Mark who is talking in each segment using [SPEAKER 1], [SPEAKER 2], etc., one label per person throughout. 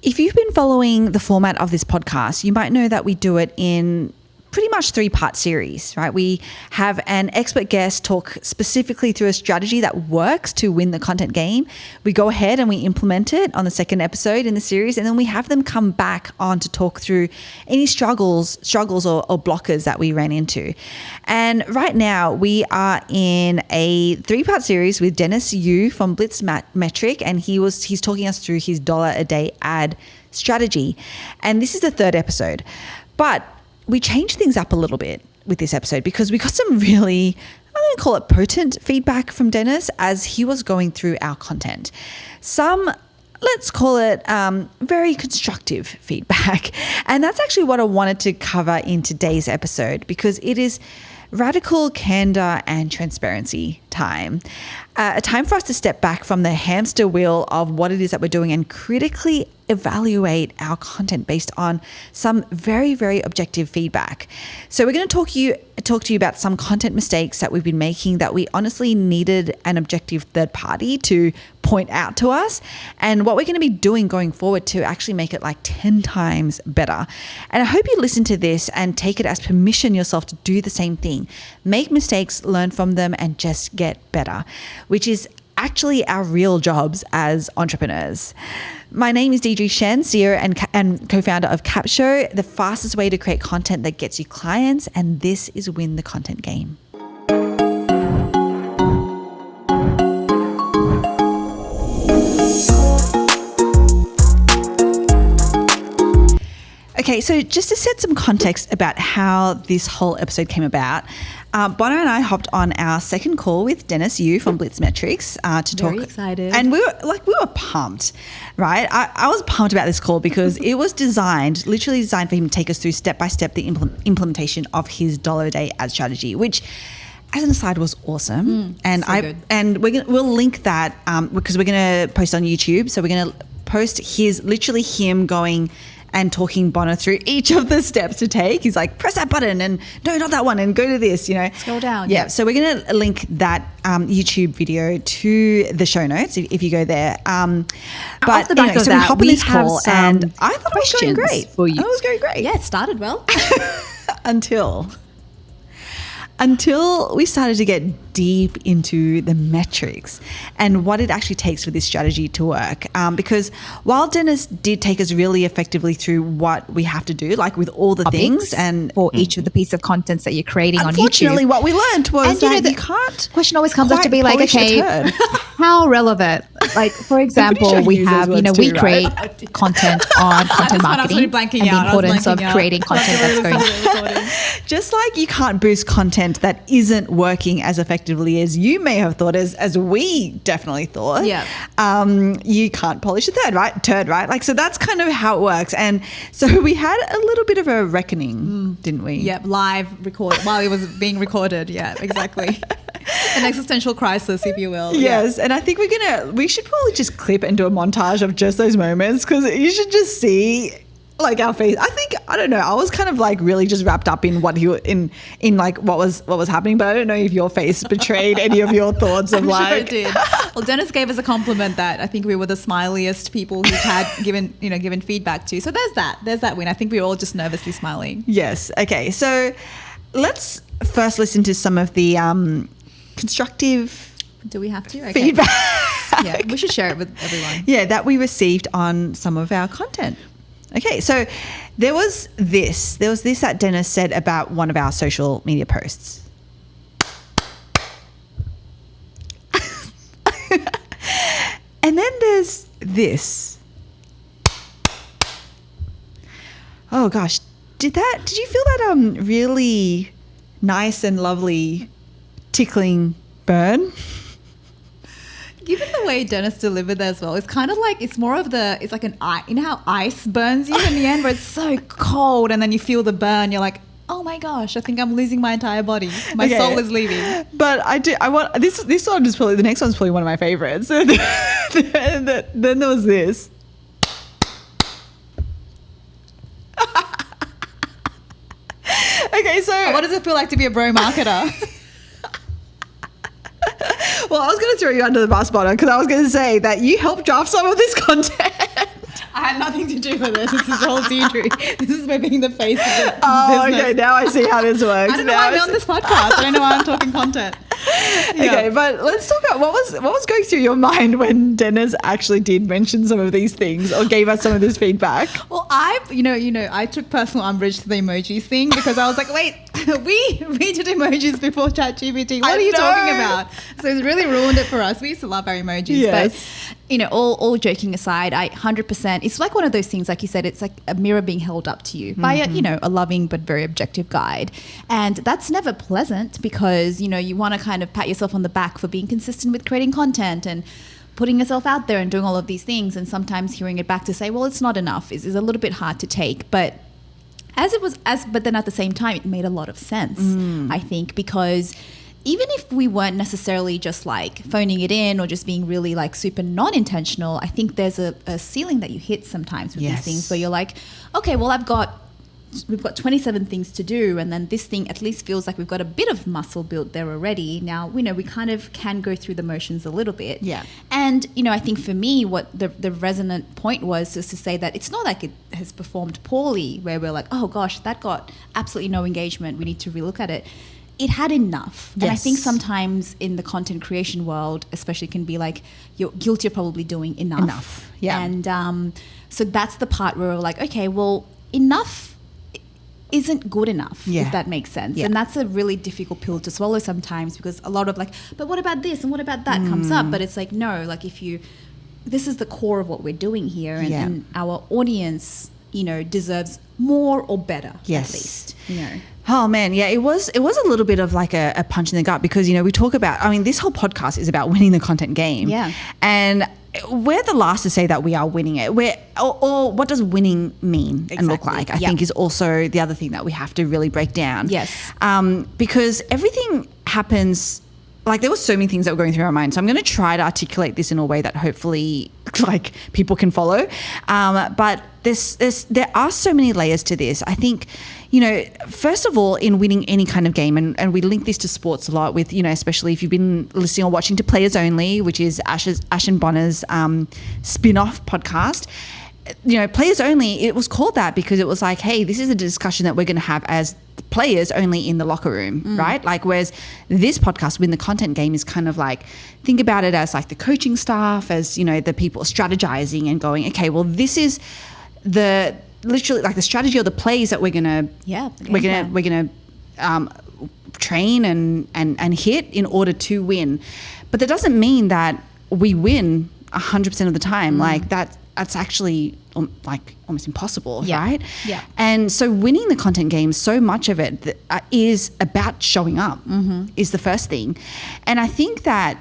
[SPEAKER 1] If you've been following the format of this podcast, you might know that we do it in pretty much 3-part series, right? We have an expert guest talk specifically through a strategy that works to win the content game. We go ahead and we implement it on the second episode in the series, and then we have them come back on to talk through any struggles or blockers that we ran into. And right now we are in a 3-part series with Dennis Yu from Blitz Metric, and he's talking us through his $1 a day ad strategy. And this is the 3rd episode. But we changed things up a little bit with this episode because we got some really, I'm going to call it potent feedback from Dennis as he was going through our content. Some, let's call it very constructive feedback. And that's actually what I wanted to cover in today's episode because it is radical candor and transparency time. A time for us to step back from the hamster wheel of what it is that we're doing and critically evaluate our content based on some very, very objective feedback. So we're going to talk to you about some content mistakes that we've been making that we honestly needed an objective third party to point out to us, and what we're going to be doing going forward to actually make it like 10 times better. And I hope you listen to this and take it as permission yourself to do the same thing. Make mistakes, learn from them, and just get better, which is actually our real jobs as entrepreneurs. My name is Deidre Shen, CEO and co-founder of Capshow, the fastest way to create content that gets you clients, and this is Win the Content Game. Okay, so just to set some context about how this whole episode came about, Bono and I hopped on our second call with Dennis Yu from Blitz Metrics to talk.
[SPEAKER 2] Very excited.
[SPEAKER 1] And we were pumped, right? I was pumped about this call because it was literally designed for him to take us through step by step the implementation of his $1 a day ad strategy, which, as an aside, was awesome. And we'll link that because we're going to post on YouTube. So we're going to post literally him going and talking Bono through each of the steps to take. He's like, press that button and no, not that one, and go to this,
[SPEAKER 2] Scroll down.
[SPEAKER 1] Yeah. So we're going to link that YouTube video to the show notes if you go there. But
[SPEAKER 2] off the back
[SPEAKER 1] anyway,
[SPEAKER 2] of
[SPEAKER 1] so
[SPEAKER 2] that,
[SPEAKER 1] we hop on this call and I thought it was going great.
[SPEAKER 2] For you.
[SPEAKER 1] It was going great.
[SPEAKER 2] Yeah, it started well.
[SPEAKER 1] Until we started to get deep into the metrics and what it actually takes for this strategy to work. Because while Dennis did take us really effectively through what we have to do, like with all the things and
[SPEAKER 2] for each of the piece of contents that you're creating on YouTube.
[SPEAKER 1] Unfortunately, what we learned was that you can't.
[SPEAKER 2] Question always comes up to be like, okay, how relevant? Like, for example,
[SPEAKER 1] sure
[SPEAKER 2] we have, we create content on content marketing and the importance of creating content that's going.
[SPEAKER 1] Just like you can't boost content that isn't working as effectively as you may have thought, as we definitely thought.
[SPEAKER 2] Yeah.
[SPEAKER 1] You can't polish a turd, right? Like, so that's kind of how it works. And so we had a little bit of a reckoning, didn't we?
[SPEAKER 3] Yep, live record while it was being recorded. Yeah, exactly. An existential crisis, if you will.
[SPEAKER 1] Yes, and I think we should probably just clip and do a montage of just those moments because you should just see like our face. I don't know. I was kind of like really just wrapped up in what in like what was happening, but I don't know if your face betrayed any of your thoughts of like.
[SPEAKER 3] Sure it did. Well, Dennis gave us a compliment that I think we were the smiliest people he's had given feedback to. So there's that win. I think we were all just nervously smiling.
[SPEAKER 1] Yes. Okay. So let's first listen to some of the constructive.
[SPEAKER 3] Do we have to? Okay.
[SPEAKER 1] Feedback.
[SPEAKER 3] Yeah, we should share it with everyone.
[SPEAKER 1] Yeah, that we received on some of our content. Okay, so there was this that Dennis said about one of our social media posts. And then there's this. Oh gosh, did you feel that really nice and lovely tickling burn?
[SPEAKER 3] Given the way Dennis delivered that as well, it's kind of like, it's like an ice. You know how ice burns you in the end, where it's so cold and then you feel the burn. You're like, oh my gosh, I think I'm losing my entire body. My soul is leaving.
[SPEAKER 1] But I want this one is probably, the next one's probably one of my favorites. Then there was this. Okay, so
[SPEAKER 3] what does it feel like to be a bro marketer?
[SPEAKER 1] Well, I was going to throw you under the bus, Bono, because I was going to say that you helped draft some of this content.
[SPEAKER 3] I had nothing to do with it. This is all Deirdre. This is me being the face of the business.
[SPEAKER 1] Okay. Now I see how this works.
[SPEAKER 3] I don't know why I'm on this podcast. I don't know why I'm talking content.
[SPEAKER 1] Okay, but let's talk about what was going through your mind when Dennis actually did mention some of these things or gave us some of this feedback.
[SPEAKER 3] Well, I took personal umbrage to the emojis thing because I was like, wait, we did emojis before ChatGPT. What are you talking about? So it's really ruined it for us. We used to love our emojis.
[SPEAKER 1] Yes.
[SPEAKER 3] But, all joking aside, I 100%, it's like one of those things, like you said, it's like a mirror being held up to you by a loving but very objective guide. And that's never pleasant because, you want to kind of pat yourself on the back for being consistent with creating content and putting yourself out there and doing all of these things. And sometimes hearing it back to say, well, it's not enough is a little bit hard to take. But but then at the same time, it made a lot of sense, I think, because even if we weren't necessarily just like phoning it in or just being really like super non-intentional, I think there's a ceiling that you hit sometimes with these things where you're like, okay, well, we've got 27 things to do, and then this thing at least feels like we've got a bit of muscle built there already. Now, we kind of can go through the motions a little bit.
[SPEAKER 1] Yeah.
[SPEAKER 3] And, I think for me, what the resonant point was to say that it's not like it has performed poorly where we're like, oh gosh, that got absolutely no engagement. We need to relook at it. It had enough.
[SPEAKER 1] Yes.
[SPEAKER 3] And I think sometimes in the content creation world, especially, can be like, you're guilty of probably doing enough.
[SPEAKER 1] Yeah.
[SPEAKER 3] And so that's the part where we're like, okay, well, enough isn't good enough, if that makes sense. And that's a really difficult pill to swallow sometimes because a lot of like, but what about this and what about that comes up. But it's like, no, like this is the core of what we're doing here, and our audience, deserves more or better, at least,
[SPEAKER 1] Oh man, yeah, it was a little bit of like a punch in the gut because, we talk about, this whole podcast is about winning the content game.
[SPEAKER 3] Yeah.
[SPEAKER 1] And we're the last to say that we are winning it. Or what does winning mean and look like, I think is also the other thing that we have to really break down.
[SPEAKER 3] Yes.
[SPEAKER 1] Because everything happens, like there were so many things that were going through our mind. So I'm going to try to articulate this in a way that hopefully like people can follow. But there are so many layers to this. I think, first of all, in winning any kind of game, and we link this to sports a lot with, especially if you've been listening or watching to Players Only, which is Ash and Bonner's spin-off podcast. Players Only, it was called that because it was like, hey, this is a discussion that we're going to have as players only in the locker room, right? Like, whereas this podcast, Win the Content Game, is kind of like, think about it as like the coaching staff, as, the people strategizing and going, okay, well, this is literally like the strategy or the plays that we're gonna train and hit in order to win. But that doesn't mean that we win 100% of the time. Like that's actually like almost impossible, right?
[SPEAKER 3] Yeah.
[SPEAKER 1] And so winning the content game, so much of it is about showing up is the first thing. And I think that,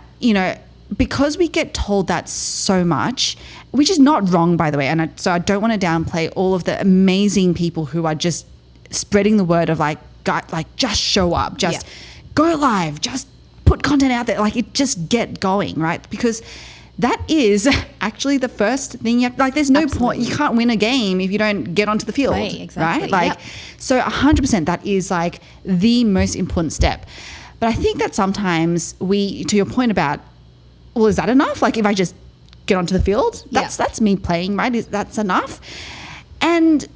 [SPEAKER 1] because we get told that so much, which is not wrong, by the way. So I don't want to downplay all of the amazing people who are just spreading the word of like just show up, just go live, just put content out there, just get going, right? Because that is actually the first thing you have, there's no point, you can't win a game if you don't get onto the field,
[SPEAKER 3] right? Exactly.
[SPEAKER 1] Right? So 100% that is like the most important step. But I think that sometimes to your point about, well, is that enough? Like if I just get onto the field, that's me playing, right? That's enough. And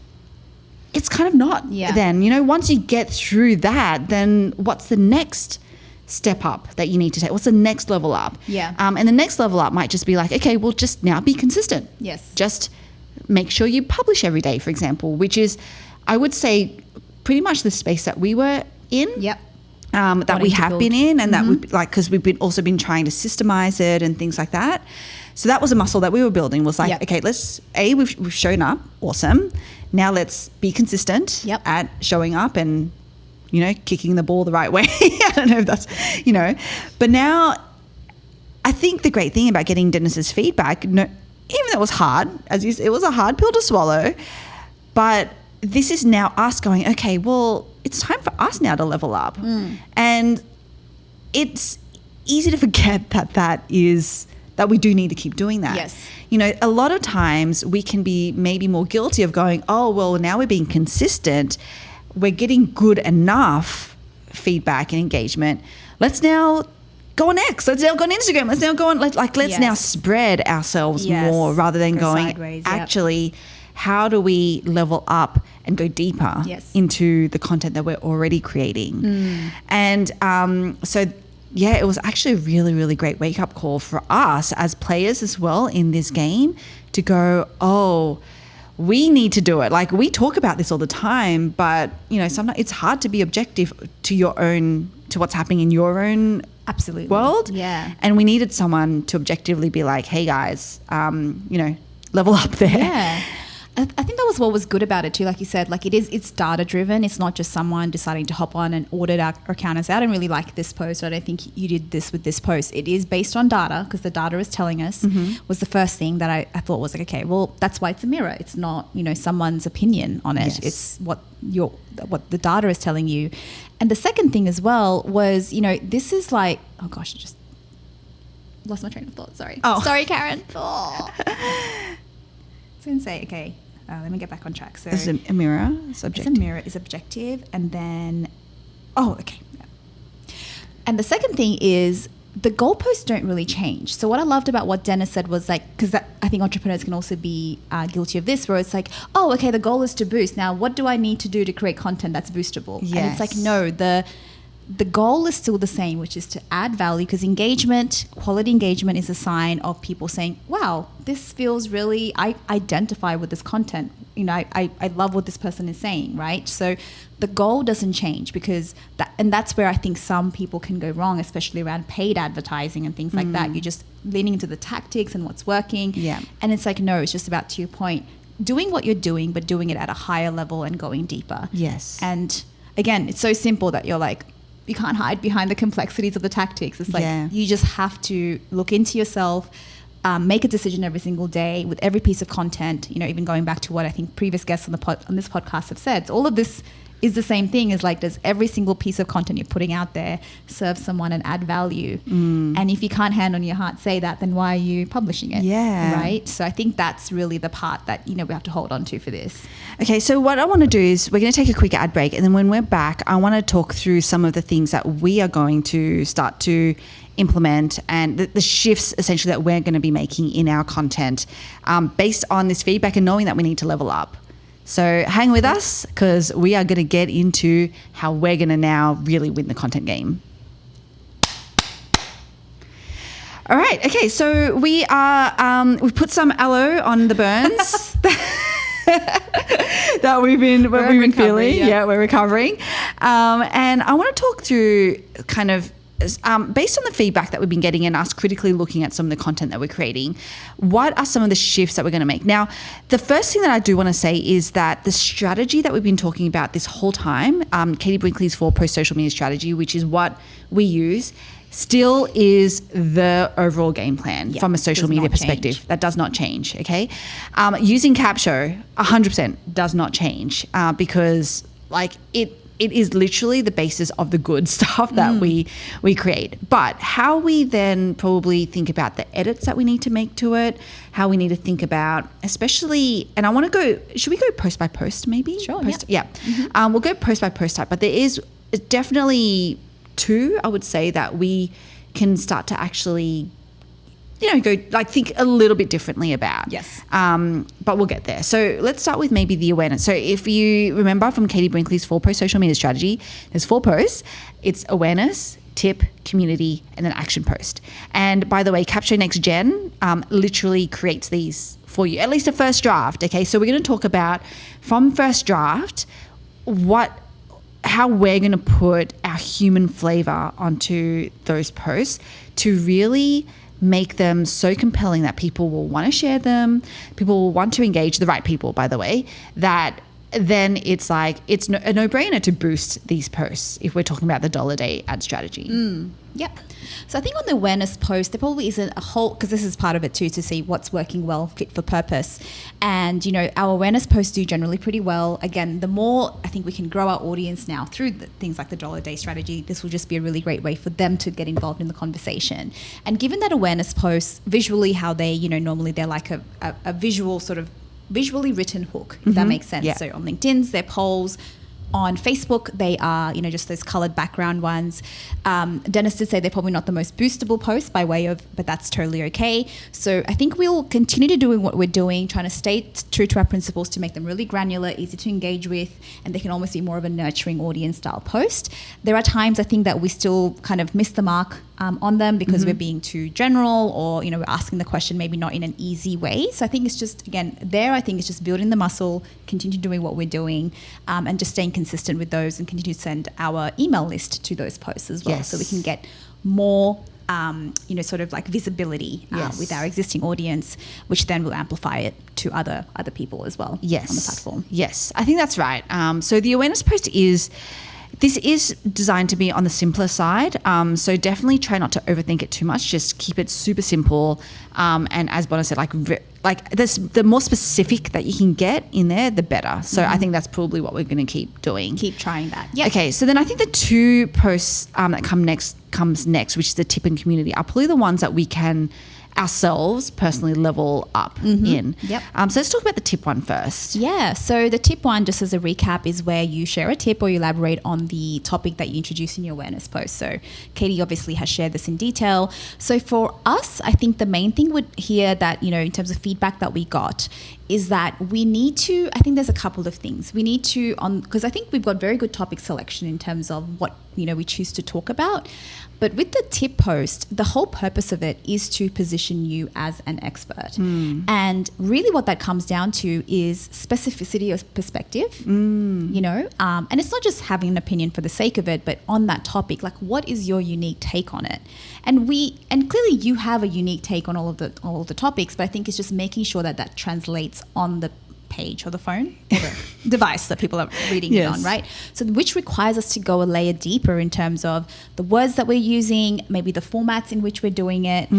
[SPEAKER 1] it's kind of not then, once you get through that, then what's the next step up that you need to take? What's the next level up?
[SPEAKER 3] Yeah.
[SPEAKER 1] And the next level up might just be like, okay, well, just now be consistent.
[SPEAKER 3] Yes.
[SPEAKER 1] Just make sure you publish every day, for example, which is, I would say, pretty much the space that we were in.
[SPEAKER 3] Yep.
[SPEAKER 1] That we have been in, and that we because we've also been trying to systemize it and things like that. So that was a muscle that we were building, was like, okay, we've shown up, awesome. Now let's be consistent at showing up and, kicking the ball the right way. I don't know if that's, but now I think the great thing about getting Dennis's feedback, even though it was hard, it was a hard pill to swallow, but this is now us going, okay, well, it's time for us now to level up. And it's easy to forget that we do need to keep doing that.
[SPEAKER 3] Yes.
[SPEAKER 1] A lot of times we can be maybe more guilty of going, oh, well, now we're being consistent. We're getting good enough feedback and engagement. Let's now go on X. Let's now go on Instagram. Let's now go on, let's now spread ourselves more rather than going
[SPEAKER 3] sideways,
[SPEAKER 1] actually, how do we level up and go deeper into the content that we're already creating? And it was actually a really, really great wake-up call for us as players as well in this game to go, oh, we need to do it. Like, we talk about this all the time, but, you know, sometimes it's hard to be objective to what's happening in your own world.
[SPEAKER 3] Yeah.
[SPEAKER 1] And we needed someone to objectively be like, hey, guys, level up there.
[SPEAKER 3] Yeah. I think that was what was good about it too. Like you said, like it's data driven. It's not just someone deciding to hop on and audit our account. I don't really like this post. I don't think you did this with this post. It is based on data because the data is telling us was the first thing that I thought was like, okay, well, that's why it's a mirror. It's not, someone's opinion on it.
[SPEAKER 1] Yes.
[SPEAKER 3] It's what the data is telling you. And the second thing as well was, this is like, oh gosh, I just lost my train of thought. Sorry.
[SPEAKER 1] Oh.
[SPEAKER 3] Sorry, Karen. Oh. I was going to say, okay. Let me get back on track. So
[SPEAKER 1] it's a mirror. It's objective.
[SPEAKER 3] It's a mirror. Is objective, and then okay. Yeah. And the second thing is the goalposts don't really change. So what I loved about what Dennis said was like, because I think entrepreneurs can also be guilty of this, where it's like, oh, okay, the goal is to boost. Now, what do I need to do to create content that's boostable?
[SPEAKER 1] Yes.
[SPEAKER 3] And it's like, no, the goal is still the same, which is to add value, because quality engagement is a sign of people saying, wow, this feels really, I identify with this content. I love what this person is saying, right? So the goal doesn't change because that's where I think some people can go wrong, especially around paid advertising and things like that. You're just leaning into the tactics and what's working.
[SPEAKER 1] Yeah.
[SPEAKER 3] And it's like, no, it's just about, to your point, doing what you're doing, but doing it at a higher level and going deeper.
[SPEAKER 1] Yes.
[SPEAKER 3] And again, it's so simple that you're like, you can't hide behind the complexities of the tactics. It's like you just have to look into yourself, make a decision every single day with every piece of content. Even going back to what I think previous guests on this podcast have said. So all of this is the same thing. Is like, does every single piece of content you're putting out there serve someone and add value? And if you can't hand on your heart say that, then why are you publishing it?
[SPEAKER 1] Yeah.
[SPEAKER 3] Right. So I think that's really the part that we have to hold on to for this.
[SPEAKER 1] Okay, so what I want to do is we're going to take a quick ad break, and then when we're back, I want to talk through some of the things that we are going to start to implement and the shifts essentially that we're going to be making in our content based on this feedback and knowing that we need to level up. So hang with us because we are going to get into how we're going to now really win the content game. All right, okay, so we've put some aloe on the burns. that we've been feeling. Yeah, we're recovering. And I want to talk through kind of based on the feedback that we've been getting and us critically looking at some of the content that we're creating, what are some of the shifts that we're going to make? Now, the first thing that I do want to say is that the strategy that we've been talking about this whole time, Katie Brinkley's 4-post social media strategy, which is what we use, still is the overall game plan from a social media perspective.
[SPEAKER 3] Change.
[SPEAKER 1] That does not change, okay? Using Capshow 100% does not change because like it is literally the basis of the good stuff that we create. But how we then probably think about the edits that we need to make to it, how we need to think about, especially, and I want to go, should we go post by post maybe?
[SPEAKER 3] Sure,
[SPEAKER 1] We'll go post by post type, but there is definitely 2, I would say, that we can start to actually go like think a little bit differently about.
[SPEAKER 3] Yes.
[SPEAKER 1] But we'll get there. So let's start with maybe the awareness. So if you remember from Katie Brinkley's 4-post social media strategy, there's 4 posts. It's awareness, tip, community, and then action post. And by the way, Capshow Next Gen literally creates these for you, at least a first draft. Okay. So we're going to talk about from first draft, how we're going to put our human flavor onto those posts to really make them so compelling that people will want to share them, people will want to engage, the right people, by the way, that then it's like it's a no-brainer to boost these posts if we're talking about the $1-a-day ad strategy.
[SPEAKER 3] Yep. So I think on the awareness post, there probably isn't a whole, because this is part of it too, to see what's working well, fit for purpose. And, our awareness posts do generally pretty well. Again, the more I think we can grow our audience now through things like the $1-a-day strategy, this will just be a really great way for them to get involved in the conversation. And given that awareness posts, visually how they, normally they're like a visual sort of visually written hook, if that makes sense.
[SPEAKER 1] Yeah.
[SPEAKER 3] So on LinkedIn's, they're polls. On Facebook, they are, just those colored background ones. Dennis did say they're probably not the most boostable posts but that's totally okay. So I think we'll continue to doing what we're doing, trying to stay true to our principles to make them really granular, easy to engage with, and they can almost be more of a nurturing audience style post. There are times I think that we still kind of miss the mark on them because we're being too general, or we're asking the question maybe not in an easy way. So I think it's just, again, I think it's just building the muscle, continue doing what we're doing, and just staying consistent with those, and continue to send our email list to those posts as well, so we can get more sort of like visibility with our existing audience, which then will amplify it to other people as well on the platform.
[SPEAKER 1] Yes, I think that's right. So the awareness post is designed to be on the simpler side. So definitely try not to overthink it too much. Just keep it super simple. And as Bona said, the more specific that you can get in there, the better. So I think that's probably what we're going to keep doing.
[SPEAKER 3] Keep trying that. Yeah.
[SPEAKER 1] Okay. So then I think the two posts that comes next, which is the tip and community, are probably the ones that we can ourselves personally level up in.
[SPEAKER 3] Yep.
[SPEAKER 1] So let's talk about the tip one first.
[SPEAKER 3] Yeah. So the tip one, just as a recap, is where you share a tip or you elaborate on the topic that you introduce in your awareness post. So Katie obviously has shared this in detail. So for us, I think the main thing here that, in terms of feedback that we got is that we need to, I think there's a couple of things. We need to, because I think we've got very good topic selection in terms of what, we choose to talk about. But with the tip post, the whole purpose of it is to position you as an expert. And really what that comes down to is specificity of perspective, and it's not just having an opinion for the sake of it, but on that topic, like what is your unique take on it? And clearly you have a unique take on all of the topics, but I think it's just making sure that translates on the page or the phone or the device that people are reading it on, right? So which requires us to go a layer deeper in terms of the words that we're using, maybe the formats in which we're doing it,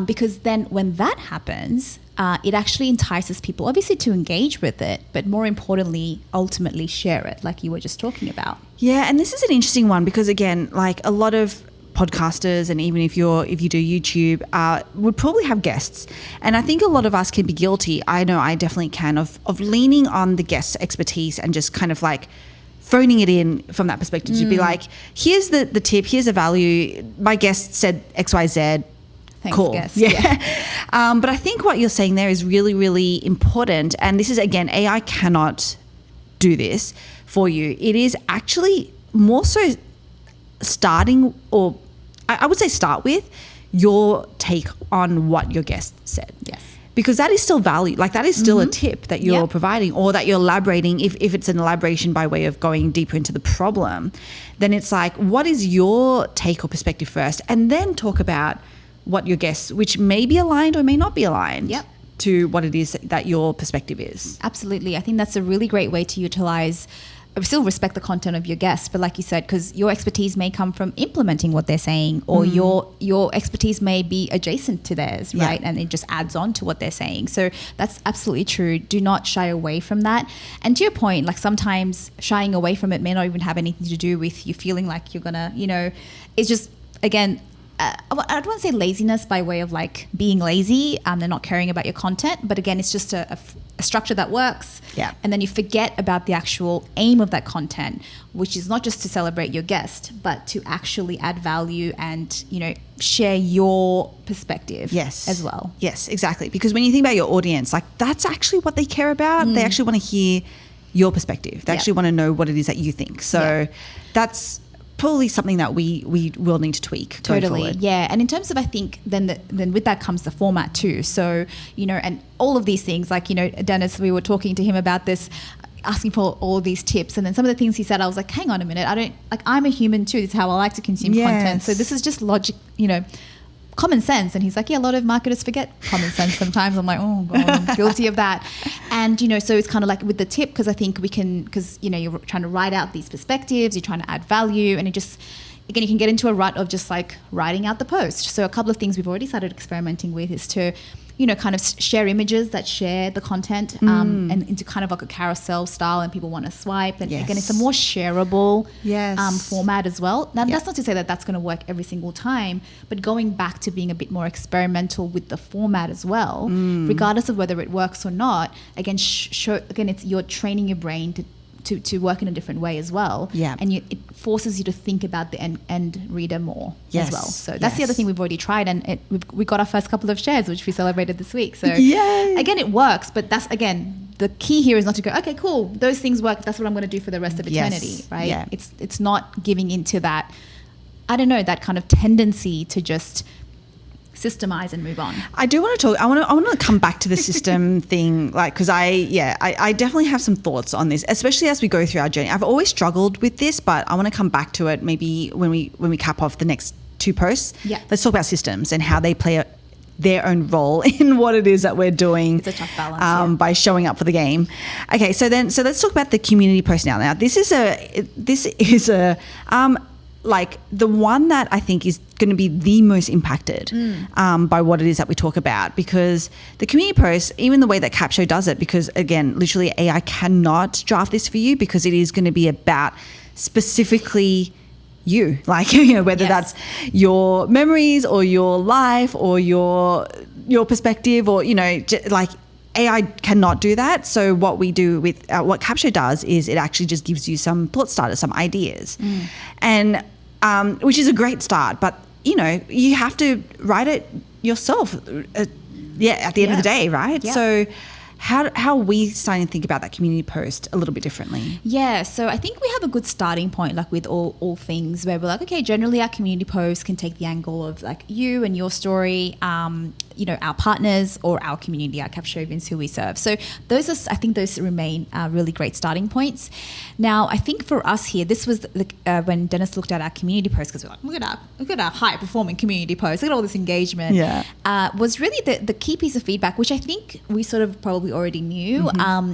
[SPEAKER 3] because then when that happens, it actually entices people obviously to engage with it, but more importantly, ultimately share it, like you were just talking about.
[SPEAKER 1] Yeah, and this is an interesting one because again, like a lot of podcasters, and even if you do YouTube, would probably have guests. And I think a lot of us can be guilty. I know I definitely can of leaning on the guest's expertise and just kind of like phoning it in from that perspective to be like, here's the tip, here's a value. My guest said XYZ.
[SPEAKER 3] Thanks,
[SPEAKER 1] cool.
[SPEAKER 3] Guest.
[SPEAKER 1] Yeah. But I think what you're saying there is really, really important. And this is, again, AI cannot do this for you. It is actually more so starting, or I would say start with your take on what your guest said.
[SPEAKER 3] Yes.
[SPEAKER 1] Because that is still value. Like that is still a tip that you're providing, or that you're elaborating. If it's an elaboration by way of going deeper into the problem, then it's like, what is your take or perspective first? And then talk about what your guests, which may be aligned or may not be aligned to what it is that your perspective is.
[SPEAKER 3] Absolutely. I think that's a really great way to utilize, still respect the content of your guests, but like you said, because your expertise may come from implementing what they're saying, or your expertise may be adjacent to theirs, right? And it just adds on to what they're saying. So that's absolutely true. Do not shy away from that. And to your point, like sometimes shying away from it may not even have anything to do with you feeling like you're gonna, it's just, again, I don't want to say laziness by way of like being lazy and they're not caring about your content, but again, it's just a structure that works.
[SPEAKER 1] Yeah.
[SPEAKER 3] And then you forget about the actual aim of that content, which is not just to celebrate your guest, but to actually add value and, share your perspective as well.
[SPEAKER 1] Yes, exactly. Because when you think about your audience, like that's actually what they care about. They actually want to hear your perspective. They actually want to know what it is that you think. So that's probably something that we will need to tweak going forward.
[SPEAKER 3] Yeah. And in terms of, I think then with that comes the format too. So, and all of these things, like, Dennis, we were talking to him about this, asking for all these tips, and then some of the things he said, I was like, hang on a minute, I'm a human too. This is how I like to consume content. So this is just logic, common sense. And he's like, yeah, a lot of marketers forget common sense sometimes. I'm like, oh God, I'm guilty of that. And, so it's kind of like with the tip, because I think you're trying to write out these perspectives, you're trying to add value, and it just, again, you can get into a rut of just like writing out the post. So a couple of things we've already started experimenting with is to, kind of share images that share the content and into kind of like a carousel style, and people want to swipe. And again, it's a more shareable format as well. Now, that's not to say that that's going to work every single time, but going back to being a bit more experimental with the format as well, regardless of whether it works or not. Again, again, it's you're training your brain
[SPEAKER 2] to work in a different way as well.
[SPEAKER 1] Yeah.
[SPEAKER 2] And it forces you to think about the end reader more
[SPEAKER 1] Yes.
[SPEAKER 2] as well. So that's the other thing we've already tried, and we got our first couple of shares, which we celebrated this week. So
[SPEAKER 1] Yay.
[SPEAKER 2] again, it works, but that's, again, the key here is not to go, okay, cool, those things work, that's what I'm going to do for the rest of eternity, right?
[SPEAKER 1] Yeah.
[SPEAKER 2] It's not giving into that, I don't know, that kind of tendency to just systemize and move on.
[SPEAKER 1] I do want to talk. I want to come back to the system thing, like, because I definitely have some thoughts on this, especially as we go through our journey. I've always struggled with this, but I want to come back to it maybe when we cap off the next 2 posts.
[SPEAKER 2] Yeah.
[SPEAKER 1] Let's talk about systems and how they play their own role in what it is that we're doing.
[SPEAKER 2] It's a tough balance
[SPEAKER 1] by showing up for the game. Okay, so let's talk about the community post now. Now this is a like the one that I think is going to be the most impacted by what it is that we talk about, because the community post, even the way that Capsho does it, because again, literally AI cannot draft this for you, because it is going to be about specifically you, like, you know, whether that's your memories or your life or your perspective, or, you know, like AI cannot do that. So what we do with what Capsho does is it actually just gives you some thought starters, some ideas, and which is a great start. But you know, you have to write it yourself. At the end of the day, right?
[SPEAKER 2] Yeah.
[SPEAKER 1] So how are we starting to think about that community post a little bit differently?
[SPEAKER 2] Yeah, so I think we have a good starting point, like with all things, where we're like, okay, generally our community posts can take the angle of like you and your story, you know, our partners or our community, our Capshovians who we serve. So I think those remain really great starting points. Now, I think for us here, this was when Dennis looked at our community posts, because we're like, look at our high performing community posts, look at all this engagement.
[SPEAKER 1] Yeah.
[SPEAKER 2] Was really the key piece of feedback, which I think we sort of probably already knew,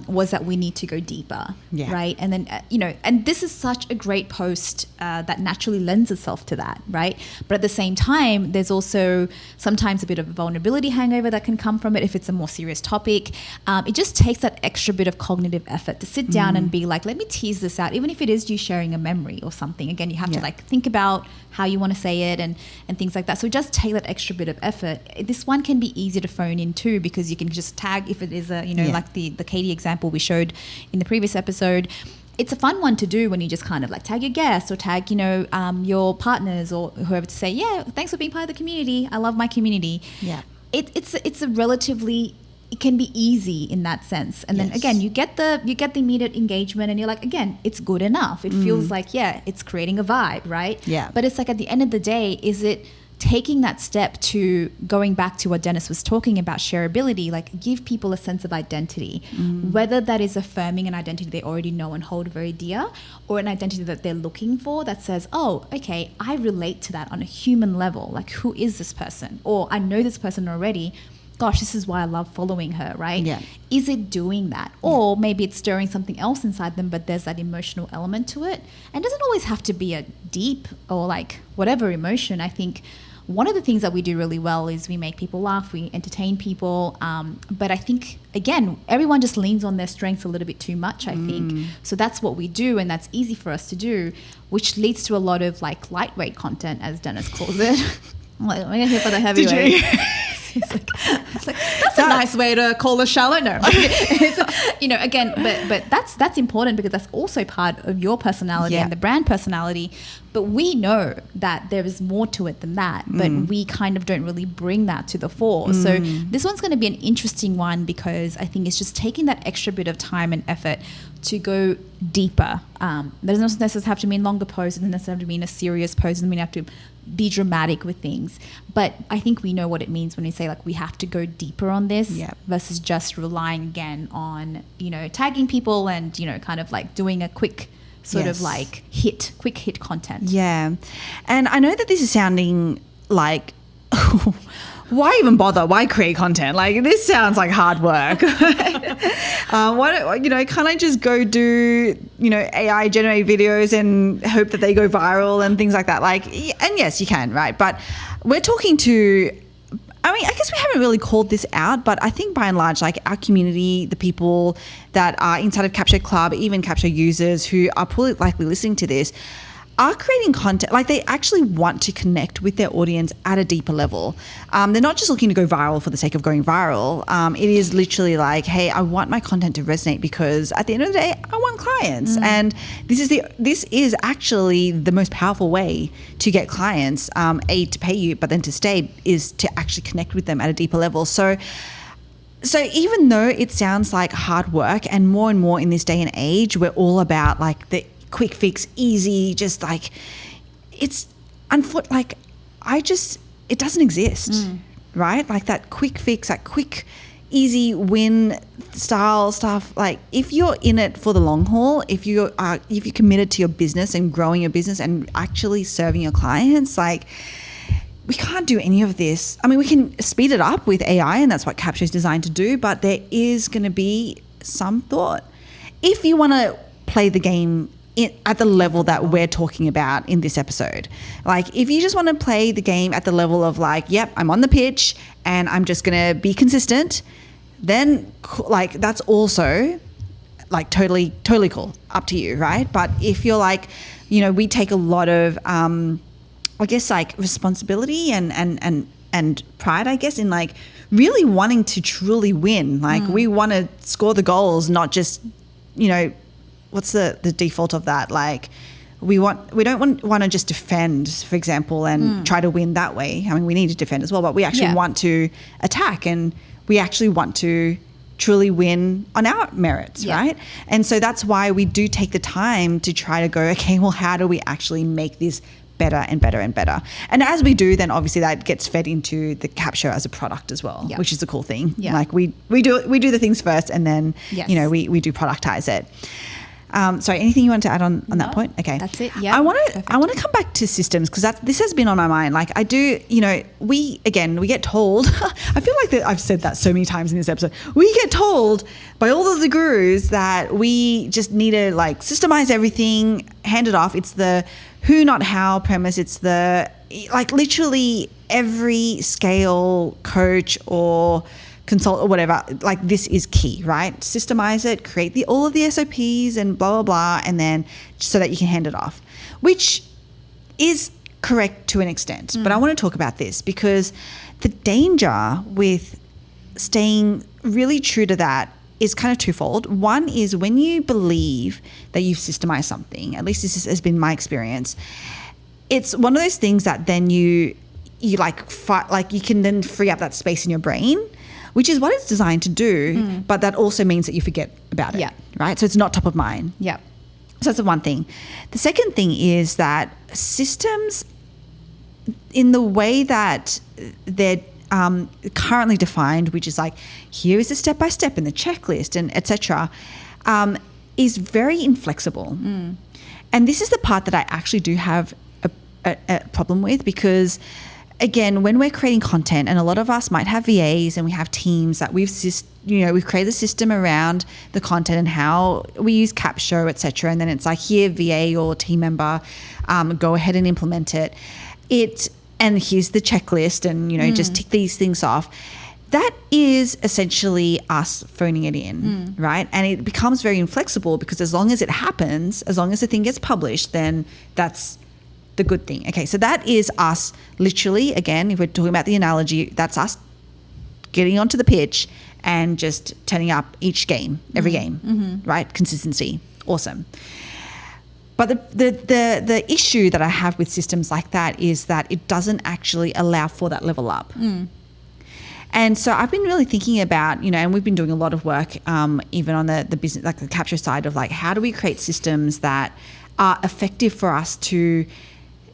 [SPEAKER 2] was that we need to go deeper, right? And then, you know, and this is such a great post that naturally lends itself to that, right? But at the same time, there's also sometimes a bit of a vulnerability hangover that can come from it if it's a more serious topic. It just takes that extra bit of cognitive effort to sit down and be like, let me tease this out, even if it is you sharing a memory or something. Again, you have to like think about how you want to say it and things like that. So just take that extra bit of effort. This one can be easy to phone in too, because you can just tag, if it is a, you know, like the Katie example we showed in the previous episode. It's a fun one to do when you just kind of like tag your guests or tag, you know, your partners or whoever, to say, yeah, thanks for being part of the community. I love my community.
[SPEAKER 1] Yeah.
[SPEAKER 2] It's a relatively, it can be easy in that sense. And then again, you get the immediate engagement, and you're like, again, it's good enough. It feels like, it's creating a vibe, right?
[SPEAKER 1] Yeah.
[SPEAKER 2] But it's like, at the end of the day, is it taking that step to going back to what Dennis was talking about, shareability, like give people a sense of identity, whether that is affirming an identity they already know and hold very dear, or an identity that they're looking for that says, oh, okay, I relate to that on a human level. Like, who is this person? Or I know this person already. Gosh, this is why I love following her, right?
[SPEAKER 1] Yeah.
[SPEAKER 2] Is it doing that? Or maybe it's stirring something else inside them, but there's that emotional element to it. And it doesn't always have to be a deep or like whatever emotion. I think one of the things that we do really well is we make people laugh, we entertain people. But I think, again, everyone just leans on their strengths a little bit too much, I think. So that's what we do, and that's easy for us to do, which leads to a lot of like lightweight content, as Dennis calls it. I'm like, we're here for the heavyweight. It's like, that's a nice way to call a shallow. No, you know, again, but that's important, because that's also part of your personality and the brand personality. But we know that there is more to it than that, but we kind of don't really bring that to the fore. So this one's going to be an interesting one, because I think it's just taking that extra bit of time and effort to go deeper. That doesn't necessarily have to mean longer posts, it doesn't necessarily have to mean a serious post, it doesn't mean you have to be dramatic with things. But I think we know what it means when we say like we have to go deeper on this versus just relying again on, you know, tagging people and, you know, kind of like doing a quick sort of like quick hit content. Yeah.
[SPEAKER 1] And I know that this is sounding like why even bother? Why create content? Like, this sounds like hard work. Why, you know, can't I just go do, you know, AI generated videos and hope that they go viral and things like that? Like, and yes, you can, right? But we're talking to, I mean, I guess we haven't really called this out, but I think by and large, like our community, the people that are inside of Capsho Club, even Capsho users who are probably likely listening to this, are creating content, like they actually want to connect with their audience at a deeper level. They're not just looking to go viral for the sake of going viral. It is literally like, hey, I want my content to resonate, because at the end of the day, I want want clients. And this is actually the most powerful way to get clients, A, to pay you, but then to stay is to actually connect with them at a deeper level. So even though it sounds like hard work, and more in this day and age, we're all about like the quick fix, easy, just like it's like it doesn't exist, right? Like that quick fix, that quick, easy win style stuff. Like if you're in it for the long haul, if you're committed to your business and growing your business and actually serving your clients, like we can't do any of this. I mean, we can speed it up with AI, and that's what Capture is designed to do, but there is going to be some thought. If you want to play the game at the level that we're talking about in this episode, like if you just want to play the game at the level of like, yep, I'm on the pitch and I'm just going to be consistent, then like that's also like totally cool, up to you, right? But if you're like, we take a lot of I guess like responsibility and pride, I guess, in like really wanting to truly win. Like we want to score the goals, not just, what's the default of that? Like we don't want to just defend, for example, and try to win that way. I mean, we need to defend as well, but we actually want to attack, and we actually want to truly win on our merits, right? And so that's why we do take the time to try to go, okay, well, how do we actually make this better and better and better? And as we do, then obviously that gets fed into the Capture as a product as well, which is a cool thing. Like we do the things first, and then we do productize it. Sorry, anything you want to add on that point? Okay,
[SPEAKER 2] that's it. Yeah,
[SPEAKER 1] I want to come back to systems, because this has been on my mind. Like I do, we get told. I feel like I've said that so many times in this episode. We get told by all of the gurus that we just need to like systemize everything, hand it off. It's the who, not how premise. It's the like literally every scale coach or consult or whatever, like this is key, right? Systemize it, create all of the SOPs and blah, blah, blah, and then so that you can hand it off, which is correct to an extent. But I want to talk about this because the danger with staying really true to that is kind of twofold. One is when you believe that you've systemized something, at least this has been my experience, it's one of those things that then you like fight, like you can then free up that space in your brain, which is what it's designed to do, but that also means that you forget about it, right? So it's not top of mind.
[SPEAKER 2] Yeah.
[SPEAKER 1] So that's the one thing. The second thing is that systems, in the way that they're currently defined, which is like, here is the step-by-step and the checklist and etc., is very inflexible. And this is the part that I actually do have a problem with, because again, when we're creating content, and a lot of us might have VAs and we have teams that we've created a system around the content and how we use Capture, etc. And then it's like, here, VA or team member, go ahead and implement it. And here's the checklist, and just tick these things off. That is essentially us phoning it in, right? And it becomes very inflexible, because as long as it happens, as long as the thing gets published, then that's the good thing. Okay, so that is us literally, again, if we're talking about the analogy, that's us getting onto the pitch and just turning up each game, every game, right? Consistency. Awesome. But the issue that I have with systems like that is that it doesn't actually allow for that level up. And so I've been really thinking about, and we've been doing a lot of work even on the business, like the Capture side of like, how do we create systems that are effective for us to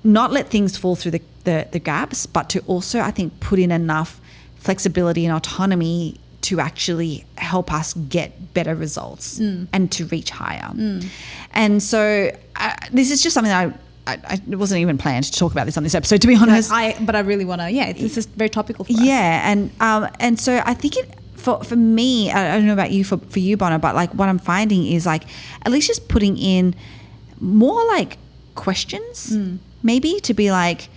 [SPEAKER 1] not let things fall through the gaps, but to also, I think, put in enough flexibility and autonomy to actually help us get better results and to reach higher. And so this is just something that I wasn't even planned to talk about this on this episode, to be honest.
[SPEAKER 2] But I really want to, this is very topical for us.
[SPEAKER 1] Yeah, and so I think for me, I don't know about you, for you, Bono, but like what I'm finding is like at least just putting in more like questions, maybe, to be like,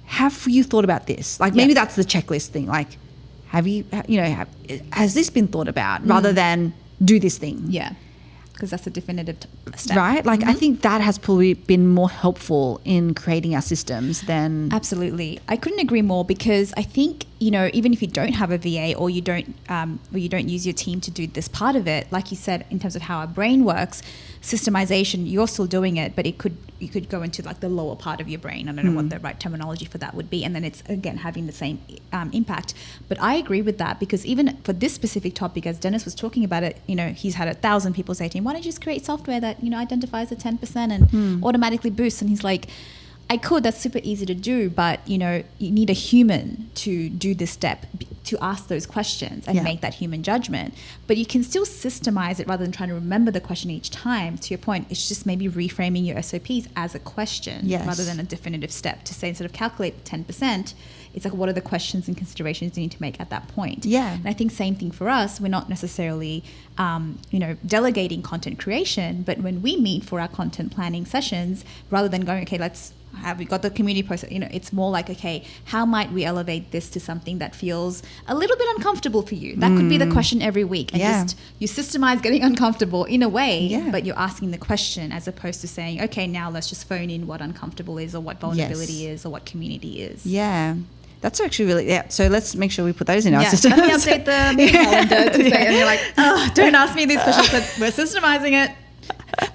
[SPEAKER 1] have you thought about this? Like maybe that's the checklist thing. Like, have you, has this been thought about, rather than do this thing?
[SPEAKER 2] Yeah, because that's a definitive step.
[SPEAKER 1] Right? Like I think that has probably been more helpful in creating our systems than...
[SPEAKER 2] Absolutely. I couldn't agree more, because I think you know, even if you don't have a VA or you don't use your team to do this part of it, like you said, in terms of how our brain works, systemization, you're still doing it, but you could go into like the lower part of your brain. I don't know what the right terminology for that would be. And then it's, again, having the same impact. But I agree with that, because even for this specific topic, as Dennis was talking about it, you know, he's had 1,000 people say to him, why don't you just create software that, you know, identifies the 10% and automatically boosts? And he's like, I could, that's super easy to do, but, you know, you need a human to do this step, to ask those questions and make that human judgment. But you can still systemize it rather than trying to remember the question each time. To your point, it's just maybe reframing your SOPs as a question rather than a definitive step, to say, instead of calculate 10%, it's like, what are the questions and considerations you need to make at that point? Yeah. And I think same thing for us. We're not necessarily, you know, delegating content creation, but when we meet for our content planning sessions, rather than going, okay, have we got the community process? You know, it's more like, okay, how might we elevate this to something that feels a little bit uncomfortable for you? That could be the question every week. And just you systemize getting uncomfortable in a way, but you're asking the question as opposed to saying, okay, now let's just phone in what uncomfortable is, or what vulnerability is, or what community is.
[SPEAKER 1] Yeah. That's actually really, so let's make sure we put those in our system.
[SPEAKER 2] Let me update the meeting calendar to say, and you're like, oh, don't ask me these questions. We're systemizing it.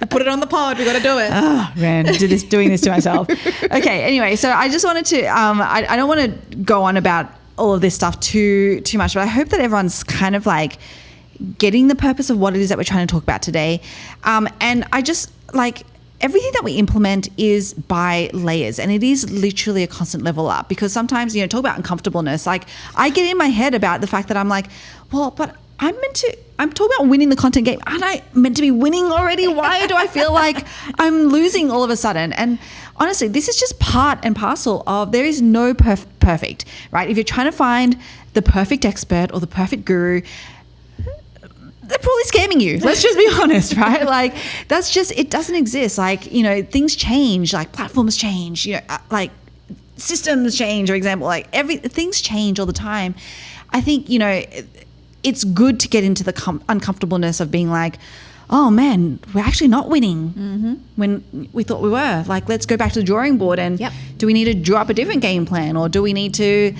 [SPEAKER 2] We put it on the pod. We got to do it.
[SPEAKER 1] Oh, man, doing this to myself. Okay, anyway, so I just wanted to, I don't want to go on about all of this stuff too much, but I hope that everyone's kind of like getting the purpose of what it is that we're trying to talk about today. And I just like, everything that we implement is by layers, and it is literally a constant level up, because sometimes, you know, talk about uncomfortableness. Like, I get in my head about the fact that I'm like, well, but I'm talking about winning the content game. Aren't I meant to be winning already? Why do I feel like I'm losing all of a sudden? And honestly, this is just part and parcel of, there is no perfect, right? If you're trying to find the perfect expert or the perfect guru, they're probably scamming you. Let's just be honest, right? Like, that's just, it doesn't exist. Like, you know, things change, like platforms change, you know, like systems change, for example, like things change all the time. I think, you know, it's good to get into the uncomfortableness of being like, oh man, we're actually not winning when we thought we were. Like, let's go back to the drawing board, and do we need to draw up a different game plan, or do we need to,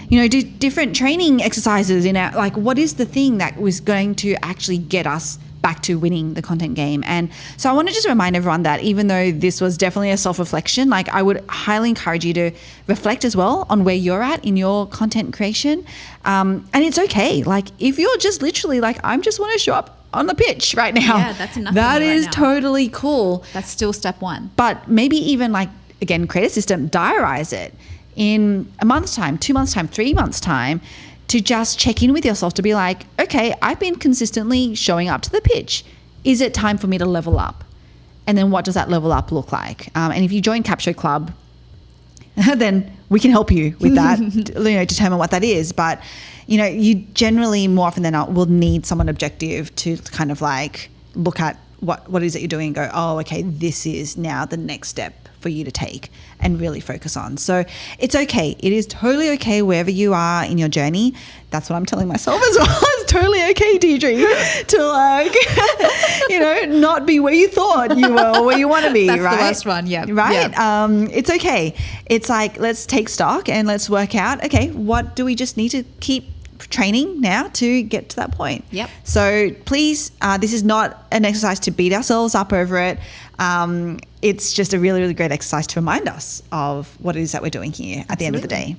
[SPEAKER 1] you know, do different training exercises in our, like, what is the thing that was going to actually get us back to winning the content game? And so I want to just remind everyone that even though this was definitely a self-reflection, like, I would highly encourage you to reflect as well on where you're at in your content creation. And it's okay. Like, if you're just literally like, I just want to show up on the pitch right now.
[SPEAKER 2] Yeah, that's enough.
[SPEAKER 1] That is totally cool.
[SPEAKER 2] That's still step one.
[SPEAKER 1] But maybe even like, again, create a system, diarize it in a month's time, 2 months' time, 3 months' time, to just check in with yourself, to be like, okay, I've been consistently showing up to the pitch. Is it time for me to level up? And then what does that level up look like? And if you join Capture Club, then we can help you with that, you know, determine what that is. But, you know, you generally, more often than not, will need someone objective to kind of like look at what is it you're doing and go, oh, okay, this is now the next step for you to take and really focus on. So it's okay. It is totally okay wherever you are in your journey. That's what I'm telling myself as well. It's totally okay, Deirdre, to like, you know, not be where you thought you were or where you want to be.
[SPEAKER 2] That's
[SPEAKER 1] right?
[SPEAKER 2] the last one. Yeah.
[SPEAKER 1] Right.
[SPEAKER 2] Yep.
[SPEAKER 1] It's okay. It's like, let's take stock and let's work out, okay, what do we just need to keep training now to get to that point?
[SPEAKER 2] Yep.
[SPEAKER 1] So please, this is not an exercise to beat ourselves up over it. It's just a really, really great exercise to remind us of what it is that we're doing here at the end of the day.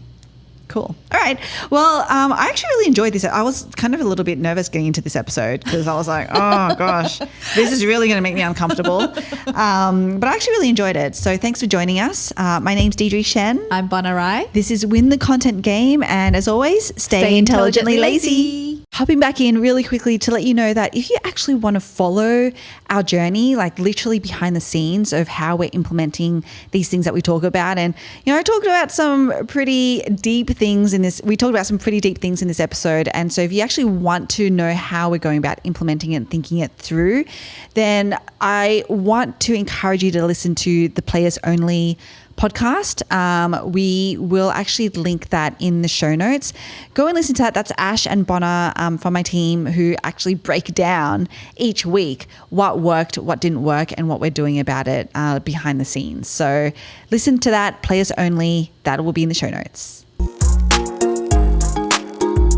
[SPEAKER 1] Cool. All right. Well, I actually really enjoyed this. I was kind of a little bit nervous getting into this episode because I was like, oh gosh, this is really going to make me uncomfortable. But I actually really enjoyed it. So thanks for joining us. My name's Deirdre Shen.
[SPEAKER 2] I'm Bona Rai.
[SPEAKER 1] This is Win the Content Game. And as always, stay intelligently lazy. Hopping back in really quickly to let you know that if you actually want to follow our journey, like literally behind the scenes of how we're implementing these things that we talk about. And, you know, I talked about some pretty deep things in this. We talked about some pretty deep things in this episode. And so if you actually want to know how we're going about implementing it and thinking it through, then I want to encourage you to listen to the Players Only podcast. We will actually link that in the show notes. Go and listen to that. That's Ash and Bona from my team who actually break down each week what worked, what didn't work, and what we're doing about it behind the scenes. So listen to that, Players Only. That will be in the show notes.